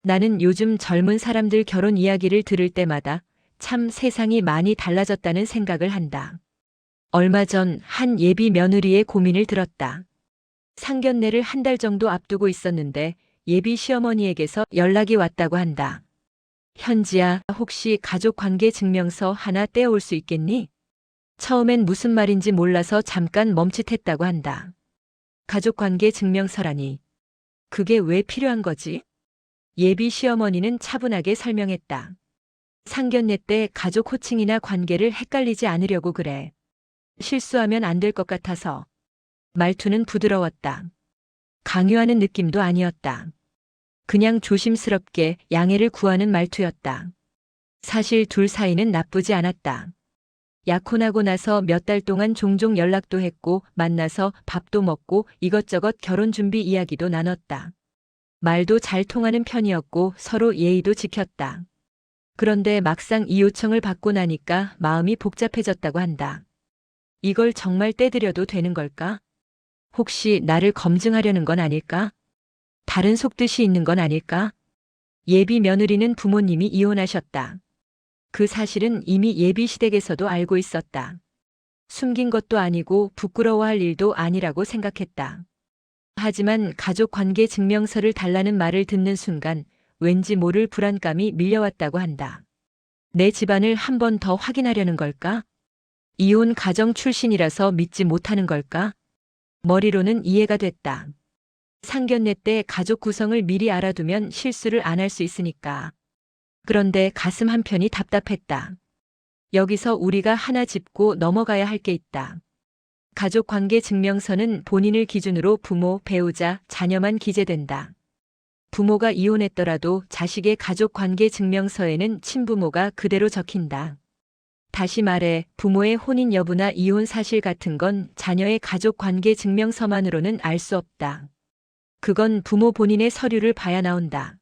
나는 요즘 젊은 사람들 결혼 이야기를 들을 때마다 참 세상이 많이 달라졌다는 생각을 한다. 얼마 전 한 예비 며느리의 고민을 들었다. 상견례를 한 달 정도 앞두고 있었는데 예비 시어머니에게서 연락이 왔다고 한다. 현지야, 혹시 가족관계 증명서 하나 떼어올 수 있겠니? 처음엔 무슨 말인지 몰라서 잠깐 멈칫했다고 한다. 가족관계 증명서라니. 그게 왜 필요한 거지? 예비 시어머니는 차분하게 설명했다. 상견례 때 가족 호칭이나 관계를 헷갈리지 않으려고 그래. 실수하면 안 될 것 같아서. 말투는 부드러웠다. 강요하는 느낌도 아니었다. 그냥 조심스럽게 양해를 구하는 말투였다. 사실 둘 사이는 나쁘지 않았다. 약혼하고 나서 몇 달 동안 종종 연락도 했고 만나서 밥도 먹고 이것저것 결혼 준비 이야기도 나눴다. 말도 잘 통하는 편이었고 서로 예의도 지켰다. 그런데 막상 이 요청을 받고 나니까 마음이 복잡해졌다고 한다. 이걸 정말 떼드려도 되는 걸까? 혹시 나를 검증하려는 건 아닐까? 다른 속뜻이 있는 건 아닐까? 예비 며느리는 부모님이 이혼하셨다. 그 사실은 이미 예비 시댁에서도 알고 있었다. 숨긴 것도 아니고 부끄러워할 일도 아니라고 생각했다. 하지만 가족관계 증명서를 달라는 말을 듣는 순간 왠지 모를 불안감이 밀려왔다고 한다. 내 집안을 한 번 더 확인하려는 걸까? 이혼 가정 출신이라서 믿지 못하는 걸까? 머리로는 이해가 됐다. 상견례 때 가족 구성을 미리 알아두면 실수를 안 할 수 있으니까. 그런데 가슴 한편이 답답했다. 여기서 우리가 하나 짚고 넘어가야 할 게 있다. 가족관계 증명서는 본인을 기준으로 부모, 배우자, 자녀만 기재된다. 부모가 이혼했더라도 자식의 가족관계 증명서에는 친부모가 그대로 적힌다. 다시 말해 부모의 혼인 여부나 이혼 사실 같은 건 자녀의 가족관계 증명서만으로는 알 수 없다. 그건 부모 본인의 서류를 봐야 나온다.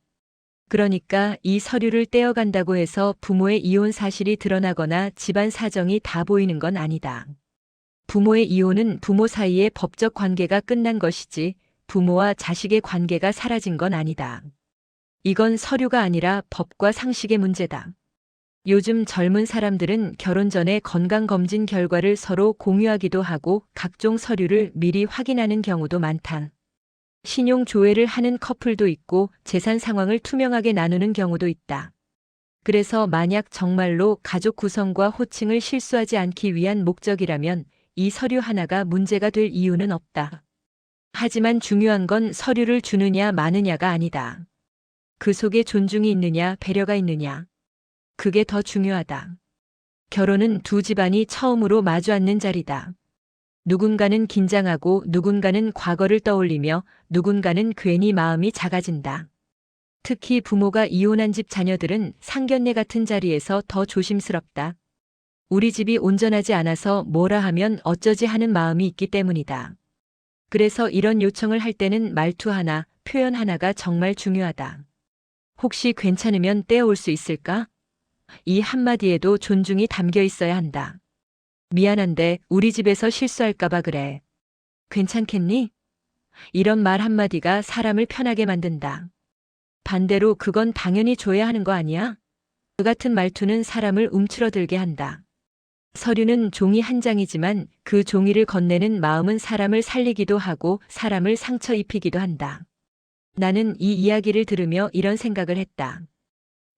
그러니까 이 서류를 떼어간다고 해서 부모의 이혼 사실이 드러나거나 집안 사정이 다 보이는 건 아니다. 부모의 이혼은 부모 사이의 법적 관계가 끝난 것이지 부모와 자식의 관계가 사라진 건 아니다. 이건 서류가 아니라 법과 상식의 문제다. 요즘 젊은 사람들은 결혼 전에 건강검진 결과를 서로 공유하기도 하고 각종 서류를 미리 확인하는 경우도 많다. 신용 조회를 하는 커플도 있고 재산 상황을 투명하게 나누는 경우도 있다. 그래서 만약 정말로 가족 구성과 호칭을 실수하지 않기 위한 목적이라면 이 서류 하나가 문제가 될 이유는 없다. 하지만 중요한 건 서류를 주느냐 마느냐가 아니다. 그 속에 존중이 있느냐 배려가 있느냐. 그게 더 중요하다. 결혼은 두 집안이 처음으로 마주 앉는 자리다. 누군가는 긴장하고 누군가는 과거를 떠올리며 누군가는 괜히 마음이 작아진다. 특히 부모가 이혼한 집 자녀들은 상견례 같은 자리에서 더 조심스럽다. 우리 집이 온전하지 않아서 뭐라 하면 어쩌지 하는 마음이 있기 때문이다. 그래서 이런 요청을 할 때는 말투 하나, 표현 하나가 정말 중요하다. 혹시 괜찮으면 떼어올 수 있을까? 이 한마디에도 존중이 담겨 있어야 한다. 미안한데 우리 집에서 실수할까봐 그래. 괜찮겠니? 이런 말 한마디가 사람을 편하게 만든다. 반대로 그건 당연히 줘야 하는 거 아니야? 그 같은 말투는 사람을 움츠러들게 한다. 서류는 종이 한 장이지만 그 종이를 건네는 마음은 사람을 살리기도 하고 사람을 상처 입히기도 한다. 나는 이 이야기를 들으며 이런 생각을 했다.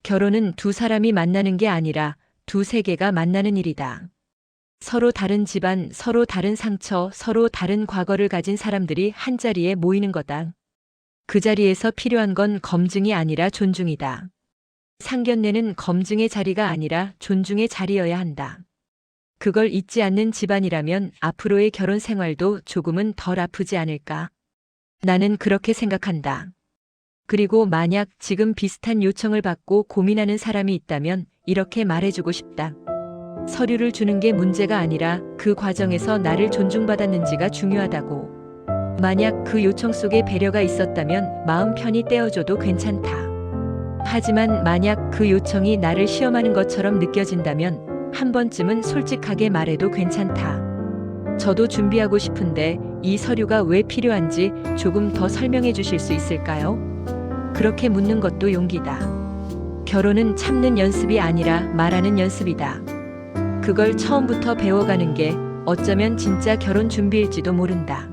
결혼은 두 사람이 만나는 게 아니라 두 세계가 만나는 일이다. 서로 다른 집안, 서로 다른 상처, 서로 다른 과거를 가진 사람들이 한자리에 모이는 거다. 그 자리에서 필요한 건 검증이 아니라 존중이다. 상견례는 검증의 자리가 아니라 존중의 자리여야 한다. 그걸 잊지 않는 집안이라면 앞으로의 결혼 생활도 조금은 덜 아프지 않을까? 나는 그렇게 생각한다. 그리고 만약 지금 비슷한 요청을 받고 고민하는 사람이 있다면 이렇게 말해주고 싶다. 서류를 주는 게 문제가 아니라 그 과정에서 나를 존중받았는지가 중요하다고. 만약 그 요청 속에 배려가 있었다면 마음 편히 떼어줘도 괜찮다. 하지만 만약 그 요청이 나를 시험하는 것처럼 느껴진다면 한 번쯤은 솔직하게 말해도 괜찮다. 저도 준비하고 싶은데 이 서류가 왜 필요한지 조금 더 설명해 주실 수 있을까요? 그렇게 묻는 것도 용기다. 결혼은 참는 연습이 아니라 말하는 연습이다. 그걸 처음부터 배워가는 게 어쩌면 진짜 결혼 준비일지도 모른다.